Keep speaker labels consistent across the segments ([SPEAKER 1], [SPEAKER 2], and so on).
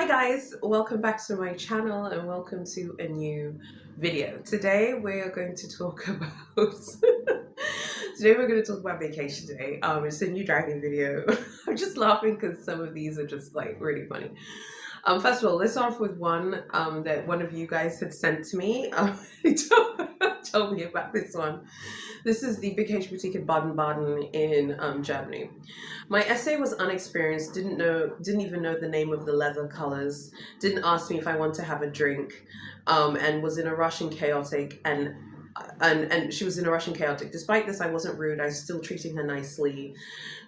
[SPEAKER 1] Hi guys, welcome back to my channel and welcome to a new video. Today we're going to talk about Big H today. It's a new dragging video. I'm just laughing because some of these are just like really funny. First of all, let's start off with one that one of you guys had sent to me. He told me about this one. This is the Big H boutique in Baden Baden in Germany. My SA was unexperienced, didn't even know the name of the leather colors, didn't ask me if I want to have a drink, and was in a rush and chaotic and she was in a rush and chaotic. Despite this, I wasn't rude. I was still treating her nicely,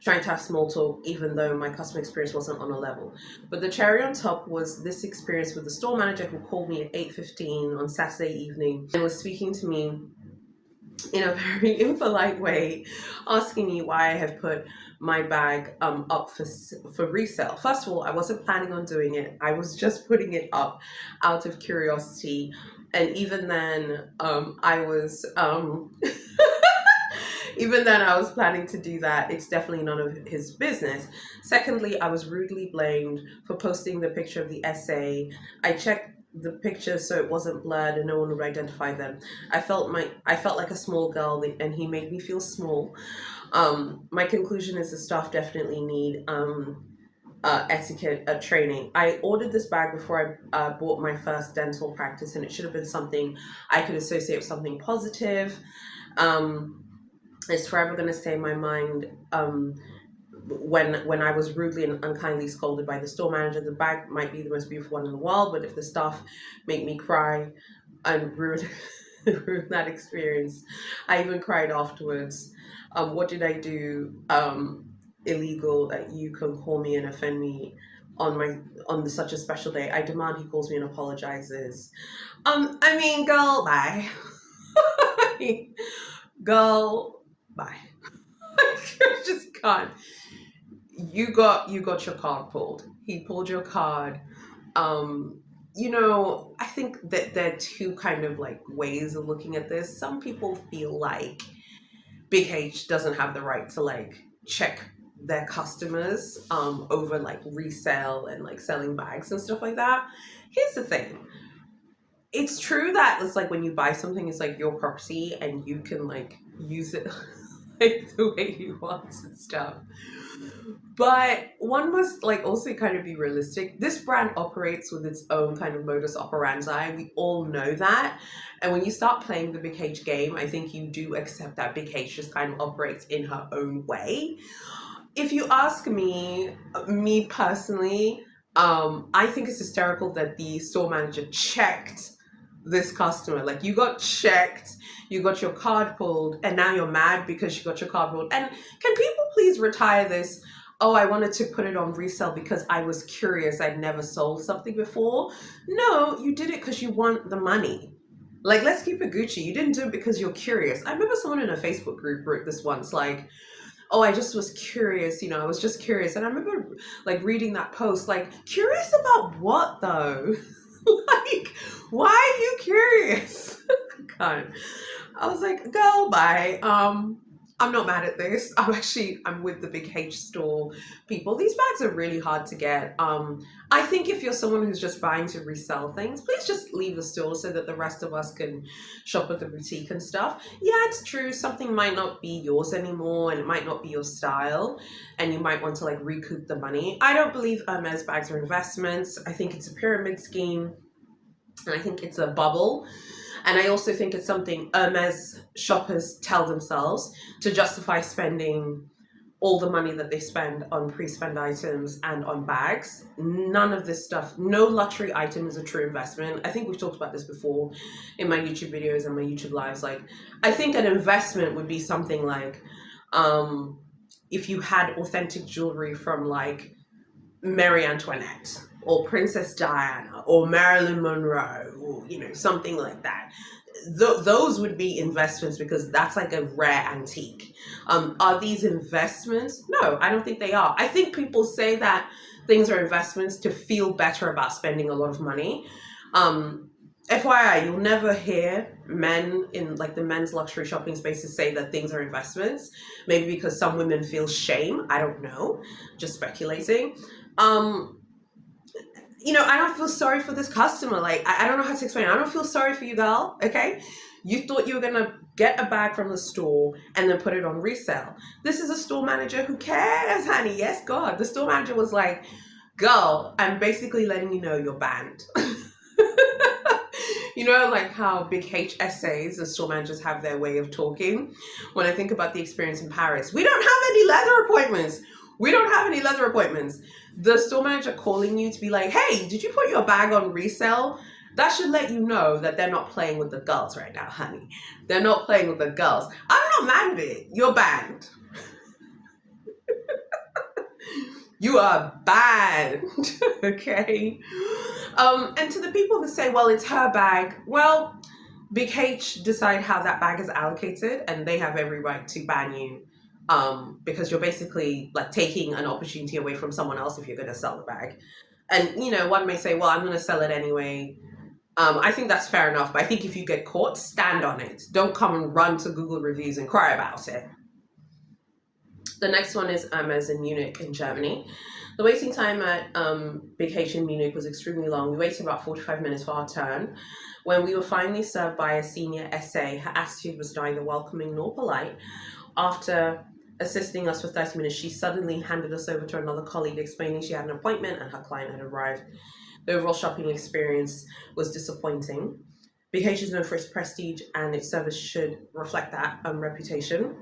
[SPEAKER 1] trying to have small talk, even though my customer experience wasn't on a level. But the cherry on top was this experience with the store manager who called me at 8:15 on Saturday evening and was speaking to me in a very impolite way, asking me why I have put my bag up for resale. First of all, I wasn't planning on doing it. I was just putting it up out of curiosity. And even then, I was even then I was planning to do that. It's definitely none of his business. Secondly, I was rudely blamed for posting the picture of the SA. I checked the picture so it wasn't blurred and no one would identify them. I felt like a small girl and he made me feel small. My conclusion is the staff definitely need etiquette training. I ordered this bag before I bought my first dental practice, and it should have been something I could associate with something positive. It's forever going to stay in my mind. When I was rudely and unkindly scolded by the store manager. The bag might be the most beautiful one in the world, but if the staff make me cry and ruin that experience, I even cried afterwards. What did I do illegal that you can call me and offend me on such a special day? I demand he calls me and apologizes. I mean, girl, bye. Girl, bye. I just can't. You got your card pulled. He pulled your card. I think that there are two kind of like ways of looking at this. Some people feel like Big H doesn't have the right to like check their customers over like resale and like selling bags and stuff like that. Here's the thing. It's true that it's like when you buy something, it's like your property and you can like use it like the way you want and stuff. But one must like also kind of be realistic. This brand operates with its own kind of modus operandi. We all know that. And when you start playing the Big H game, I think you do accept that Big H just kind of operates in her own way. If you ask me personally, I think it's hysterical that the store manager checked this customer. Like, you got checked, you got your card pulled, and now you're mad because you got your card pulled. And can people please retire this? Oh, I wanted to put it on resale because I was curious. I'd never sold something before. No, you did it because you want the money. Like, let's keep it Gucci. You didn't do it because you're curious. I remember someone in a Facebook group wrote this once, like, oh, I just was curious, I was just curious. And I remember like reading that post, like, curious about what though? Like, why are you curious? God. I was like, girl, bye. I'm not mad at this. I'm with the Big H store people. These bags are really hard to get. I think if you're someone who's just buying to resell things, please just leave the store so that the rest of us can shop at the boutique and stuff. Yeah, it's true. Something might not be yours anymore and it might not be your style and you might want to like recoup the money. I don't believe Hermes bags are investments. I think it's a pyramid scheme and I think it's a bubble. And I also think it's something Hermes shoppers tell themselves to justify spending all the money that they spend on pre-spend items and on bags. None of this stuff, no luxury item is a true investment. I think we've talked about this before in my YouTube videos and my YouTube lives. Like, I think an investment would be something like, if you had authentic jewelry from like Marie Antoinette or Princess Diana or Marilyn Monroe or something like that. Those would be investments because that's like a rare antique. Are these investments? No, I don't think they are. I think people say that things are investments to feel better about spending a lot of money. FYI, you'll never hear men in like the men's luxury shopping spaces say that things are investments. Maybe because some women feel shame. I don't know. Just speculating. I don't feel sorry for this customer. Like, I don't know how to explain it. I don't feel sorry for you, girl. Okay. You thought you were going to get a bag from the store and then put it on resale. This is a store manager who cares, honey. Yes, God. The store manager was like, girl, I'm basically letting you know you're banned. Like how Big H SAs and store managers have their way of talking. When I think about the experience in Paris, we don't have any leather appointments. We don't have any leather appointments. The store manager calling you to be like, hey, did you put your bag on resale? That should let you know that they're not playing with the girls right now, honey. They're not playing with the girls. I'm not mad at it. You're banned. You are banned. Okay? And to the people who say, well, it's her bag, well, Big H decide how that bag is allocated, and they have every right to ban you, because you're basically like taking an opportunity away from someone else if you're going to sell the bag. And one may say, well, I'm going to sell it anyway. I think that's fair enough, but I think if you get caught, stand on it. Don't come and run to Google reviews and cry about it. The next one is Hermes in Munich in Germany. The waiting time at Big H in Munich was extremely long. We waited about 45 minutes for our turn. When we were finally served by a senior SA, her attitude was neither welcoming nor polite. After assisting us for 30 minutes, she suddenly handed us over to another colleague, explaining she had an appointment and her client had arrived. The overall shopping experience was disappointing. Big H is known for its prestige, and its service should reflect that reputation.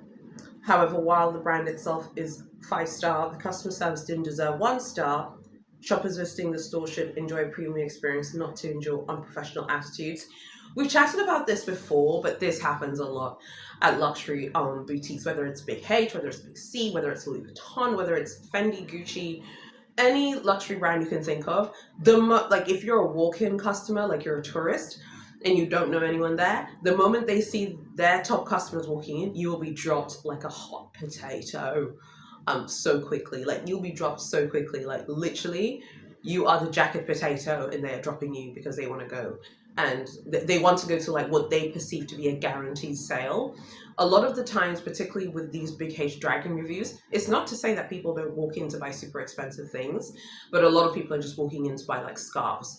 [SPEAKER 1] However, while the brand itself is 5-star, the customer service didn't deserve 1 star. Shoppers visiting the store should enjoy a premium experience, not to enjoy unprofessional attitudes. We've chatted about this before, but this happens a lot at luxury boutiques, whether it's Big H, whether it's Big C, whether it's Louis Vuitton, whether it's Fendi, Gucci, any luxury brand you can think of. Like if you're a walk-in customer, like you're a tourist, and you don't know anyone there, the moment they see their top customers walking in, you will be dropped like a hot potato so quickly. Like you'll be dropped so quickly, like literally you are the jacket potato and they're dropping you because they want to go. And they want to go to like what they perceive to be a guaranteed sale. A lot of the times, particularly with these Big H Dragging reviews, it's not to say that people don't walk in to buy super expensive things, but a lot of people are just walking in to buy like scarves.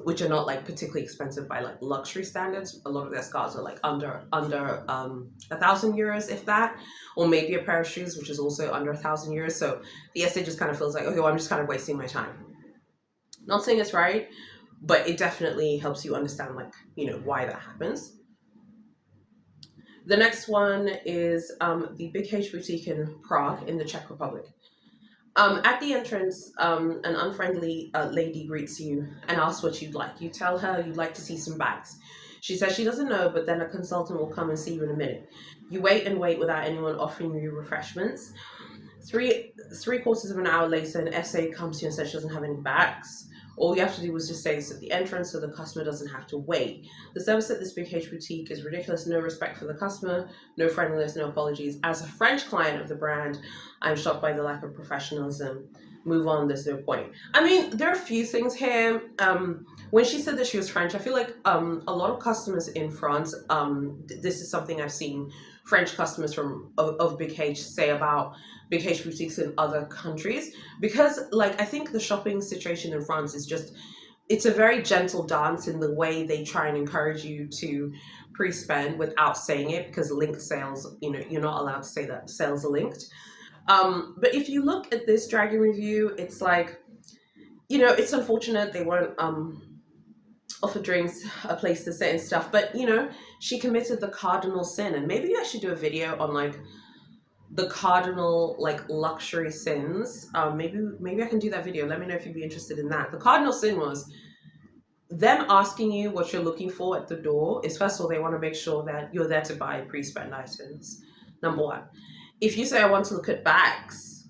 [SPEAKER 1] Which are not like particularly expensive by like luxury standards. A lot of their scarves are like under 1,000 euros, if that, or maybe a pair of shoes, which is also under 1,000 euros. So the essay just kind of feels like, okay, well, I'm just kind of wasting my time. Not saying it's right, but it definitely helps you understand like, why that happens. The next one is the Big H boutique in Prague in the Czech Republic. At the entrance, an unfriendly lady greets you and asks what you'd like. You tell her you'd like to see some bags. She says she doesn't know, but then a consultant will come and see you in a minute. You wait and wait without anyone offering you refreshments. Three-quarters of an hour later, an SA comes to you and says she doesn't have any bags. All you have to do was just say this at the entrance so the customer doesn't have to wait. The service at this Big H boutique is ridiculous. No respect for the customer, no friendliness, no apologies. As a French client of the brand, I'm shocked by the lack of professionalism. Move on, there's no point. I mean, there are a few things here. When she said that she was French, I feel like a lot of customers in France, this is something I've seen French customers of Big H say about Big H boutiques in other countries, because like I think the shopping situation in France is just, it's a very gentle dance in the way they try and encourage you to pre-spend without saying it, because linked sales, you're not allowed to say that sales are linked. But if you look at this Dragging review, it's like, it's unfortunate they weren't offer drinks, a place to sit and stuff, but she committed the cardinal sin, and maybe I should do a video on like the cardinal like luxury sins. Maybe I can do that video. Let me know if you'd be interested in that. The cardinal sin was them asking you what you're looking for at the door is, first of all, they want to make sure that you're there to buy pre-spend items. Number one. If you say, I want to look at bags,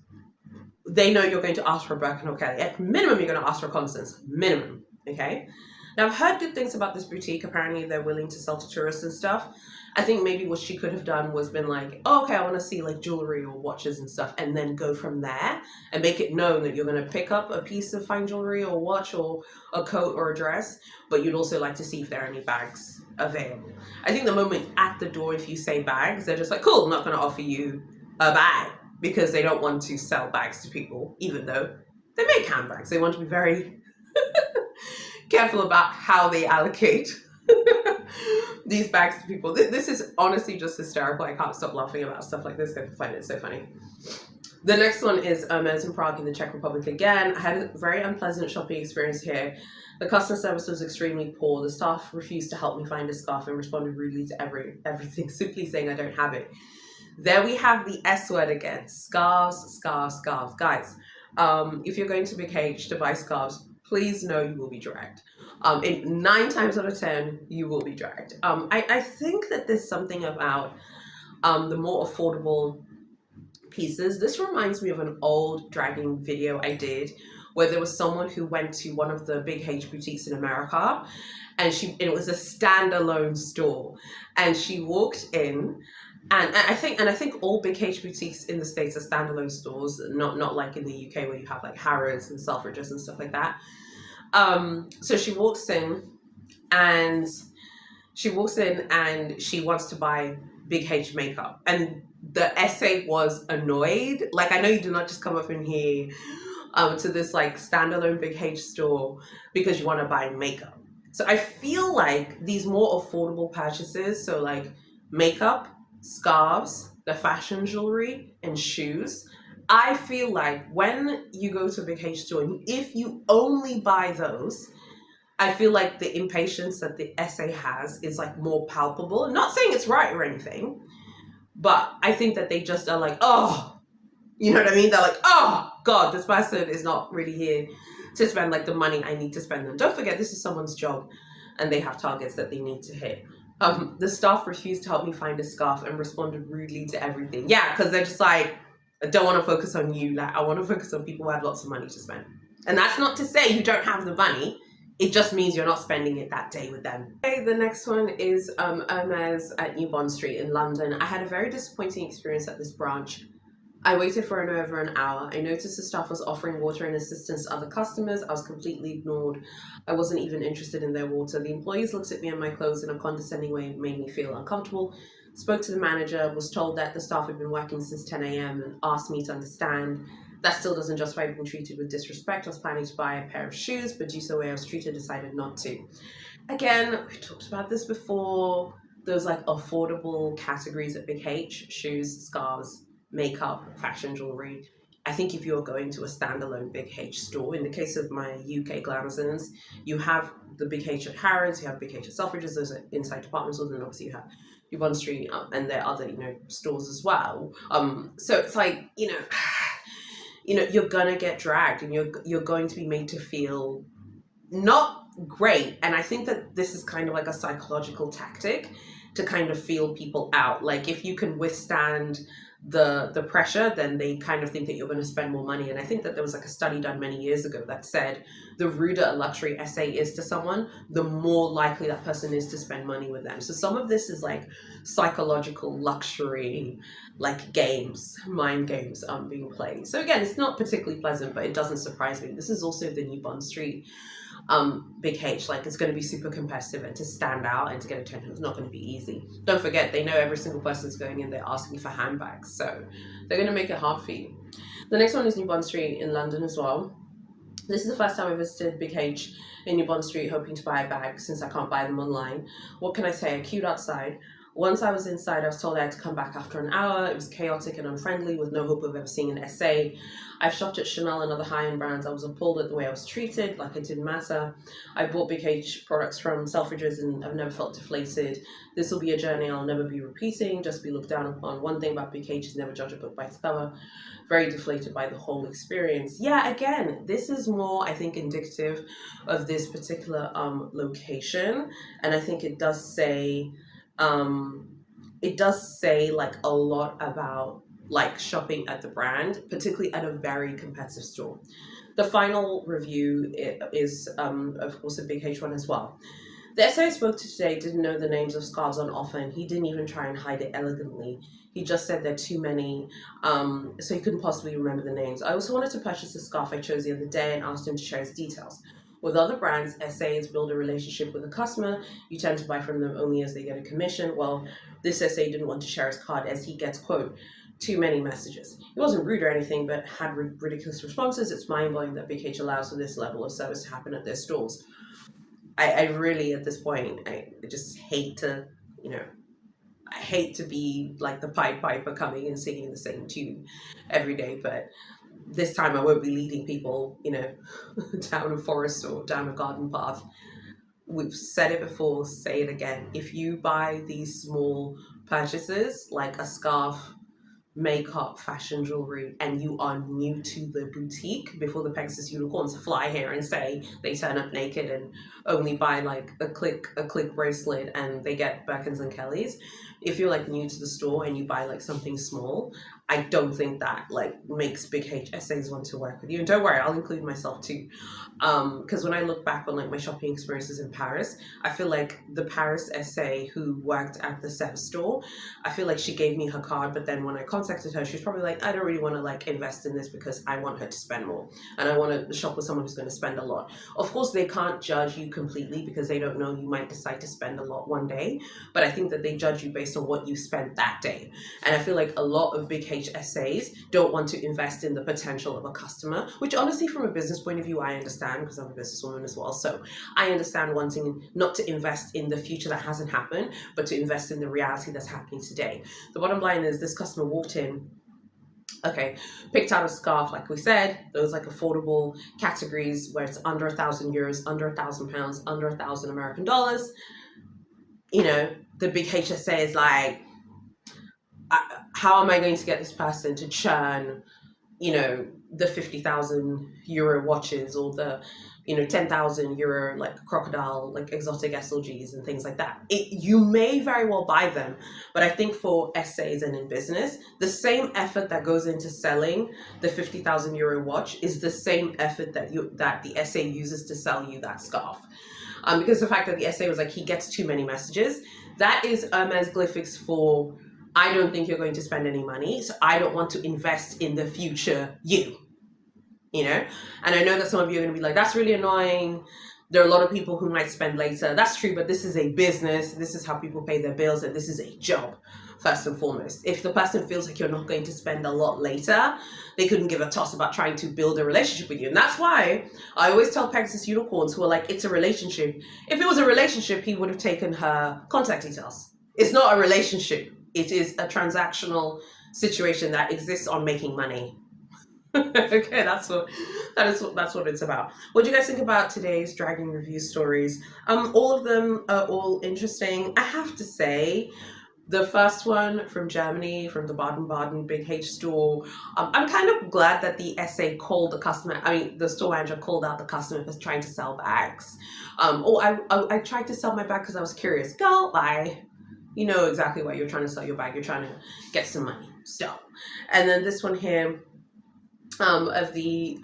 [SPEAKER 1] they know you're going to ask for a Birkin or Kelly. At minimum, you're going to ask for Constance. Minimum. Okay? Now, I've heard good things about this boutique. Apparently, they're willing to sell to tourists and stuff. I think maybe what she could have done was been like, oh, okay, I want to see like jewelry or watches and stuff, and then go from there and make it known that you're going to pick up a piece of fine jewelry or watch or a coat or a dress, but you'd also like to see if there are any bags available. I think the moment at the door, if you say bags, they're just like, cool, I'm not going to offer you a bag, because they don't want to sell bags to people, even though they make handbags. They want to be very careful about how they allocate these bags to people. This is honestly just hysterical. I can't stop laughing about stuff like this. I find it so funny. The next one is Hermes in Prague in the Czech Republic again. I had a very unpleasant shopping experience here. The customer service was extremely poor. The staff refused to help me find a scarf and responded rudely to everything, simply saying I don't have it. There we have the S word again. Scarves, scarves, scarves. Guys, if you're going to Big H to buy scarves, please know you will be dragged. In 9 times out of 10, you will be dragged. I think that there's something about the more affordable pieces. This reminds me of an old dragging video I did where there was someone who went to one of the Big H boutiques in America, and it was a standalone store, and she walked in. And I think all Big H boutiques in the States are standalone stores, not like in the UK where you have like Harrods and Selfridges and stuff like that. So she walks in and she wants to buy Big H makeup. And the SA was annoyed. Like, I know you do not just come up in here to this like standalone Big H store because you want to buy makeup. So I feel like these more affordable purchases, so like makeup, scarves, the fashion jewelry, and shoes, I feel like when you go to a Big H store, and if you only buy those, I feel like the impatience that the SA has is like more palpable. I'm not saying it's right or anything, but I think that they just are like, oh, you know what I mean? They're like, oh God, this person is not really here to spend like the money I need to spend. And don't forget, this is someone's job and they have targets that they need to hit. The staff refused to help me find a scarf and responded rudely to everything. Yeah, because they're just like, I don't want to focus on you. Like, I want to focus on people who have lots of money to spend. And that's not to say you don't have the money. It just means you're not spending it that day with them. Okay, the next one is Hermes at New Bond Street in London. I had a very disappointing experience at this branch. I waited for over an hour. I noticed the staff was offering water and assistance to other customers. I was completely ignored. I wasn't even interested in their water. The employees looked at me and my clothes in a condescending way, made me feel uncomfortable. Spoke to the manager, was told that the staff had been working since 10 a.m. and asked me to understand. That still doesn't justify being treated with disrespect. I was planning to buy a pair of shoes, but due to the way I was treated, decided not to. Again, we talked about this before. Those like affordable categories at Big H: shoes, scarves, makeup, fashion jewelry. I think if you're going to a standalone Big H store, in the case of my UK Glamazons, you have the Big H at Harrods, you have Big H at Selfridges, those are inside department stores, and obviously you have New Bond Street, and there are other, stores as well. So it's like, you're gonna get dragged, and you're going to be made to feel not great. And I think that this is kind of like a psychological tactic to kind of feel people out. Like, if you can withstand the pressure, then they kind of think that you're going to spend more money. And I think that there was like a study done many years ago that said the ruder a luxury SA is to someone, the more likely that person is to spend money with them. So some of this is like psychological luxury, like games, mind games being played. So again, it's not particularly pleasant, but it doesn't surprise me. This is also the New Bond Street Big H. Like, it's going to be super competitive, and to stand out and to get attention is not going to be easy. Don't forget, they know every single person's going in there asking for handbags, so they're going to make it hard for you. The next one is New Bond Street in London as well. This is the first time I visited Big H in New Bond Street, hoping to buy a bag since I can't buy them online. What can I say? I queued outside. Once I was inside, I was told I had to come back after an hour. It was chaotic and unfriendly, with no hope of ever seeing an SA. I've shopped at Chanel and other high-end brands. I was appalled at the way I was treated, like it didn't matter. I bought Big H products from Selfridges and I've never felt deflated. This will be a journey I'll never be repeating. Just be looked down upon. One thing about Big H is never judge a book by its cover. Very deflated by the whole experience. Yeah, again, this is more, I think, indicative of this particular location. And I think it does say like a lot about like shopping at the brand, particularly at a very competitive store. The final review is of course a Big H one as well. The SA I spoke to today didn't know the names of scarves on offer, and he didn't even try and hide it elegantly. He just said there are too many, so he couldn't possibly remember the names. I also wanted to purchase the scarf I chose the other day and asked him to share his details. With other brands, SAs build a relationship with a customer. You tend to buy from them only as they get a commission. Well, this SA didn't want to share his card as he gets, quote, too many messages. He wasn't rude or anything, but had ridiculous responses. It's mind-blowing that Big H allows for this level of service to happen at their stores. I really, at this point, I just hate to, you know, I hate to be like the Pied Piper coming and singing the same tune every day, but this time I won't be leading people, down a forest or down a garden path. We've said it before, say it again. If you buy these small purchases, like a scarf, makeup, fashion jewelry, and you are new to the boutique, before the Pegasus unicorns fly here and say they turn up naked and only buy like a click bracelet and they get Birkins and Kellys. If you're like new to the store and you buy like something small, I don't think that like makes Big H SAs want to work with you. And don't worry, I'll include myself too. Because when I look back on like my shopping experiences in Paris, I feel like the Paris SA who worked at the Sev store, I feel like she gave me her card, but then when I contacted her, she's probably like, I don't really want to like invest in this because I want her to spend more and I want to shop with someone who's going to spend a lot. Of course, they can't judge you completely because they don't know, you might decide to spend a lot one day, but I think that they judge you based on what you spent that day. And I feel like a lot of Big H SAs don't want to invest in the potential of a customer, which honestly, from a business point of view, I understand because I'm a businesswoman as well. So I understand wanting not to invest in the future that hasn't happened, but to invest in the reality that's happening today. The bottom line is this customer walked in, okay, picked out a scarf, like we said, those like affordable categories where it's under €1,000, under £1,000, under $1,000 American. The Big HSA is like, how am I going to get this person to churn, the €50,000 watches or the, €10,000 like crocodile, like exotic SLGs and things like that. You may very well buy them, but I think for SAs and in business, the same effort that goes into selling the €50,000 watch is the same effort that the SA uses to sell you that scarf. Because the fact that the SA was like, he gets too many messages, that is Hermesglyphics for, I don't think you're going to spend any money, so I don't want to invest in the future and I know that some of you are going to be like, that's really annoying. There are a lot of people who might spend later. That's true, but this is a business. This is how people pay their bills, and this is a job, first and foremost. If the person feels like you're not going to spend a lot later, they couldn't give a toss about trying to build a relationship with you. And that's why I always tell Pegasus unicorns who are like, it's a relationship. If it was a relationship, he would have taken her contact details. It's not a relationship. It is a transactional situation that exists on making money. Okay, that's what it's about. What do you guys think about today's dragging review stories? All of them are all interesting. I have to say, the first one from Germany, from the Baden Baden Big H store, I'm kind of glad that the SA called the store manager called out the customer for trying to sell bags. I tried to sell my bag because I was curious. Girl, bye. You know exactly why you're trying to sell your bag. You're trying to get some money. Stop. And then this one here, of the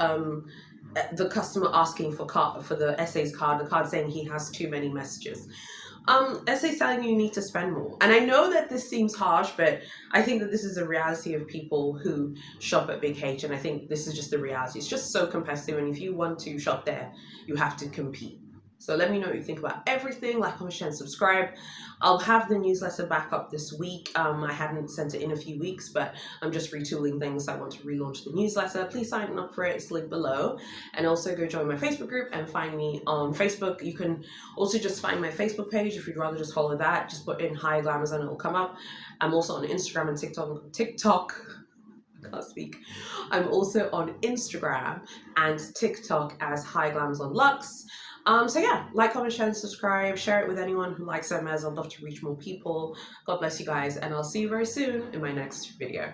[SPEAKER 1] customer asking for the SA's card, the card saying he has too many messages. SA telling you need to spend more. And I know that this seems harsh, but I think that this is a reality of people who shop at Big H, and I think this is just the reality. It's just so competitive, and if you want to shop there, you have to compete. So let me know what you think about everything. Like, comment, share, and subscribe. I'll have the newsletter back up this week. I hadn't sent it in a few weeks, but I'm just retooling things. I want to relaunch the newsletter. Please sign up for it. It's linked below. And also go join my Facebook group and find me on Facebook. You can also just find my Facebook page if you'd rather just follow that. Just put in Haya Glamours and it will come up. I'm also on Instagram and TikTok. I can't speak. I'm also on Instagram and TikTok as Haya Glamours on Luxe. So yeah, like, comment, share, and subscribe. Share it with anyone who likes Hermes. I'd love to reach more people. God bless you guys, and I'll see you very soon in my next video.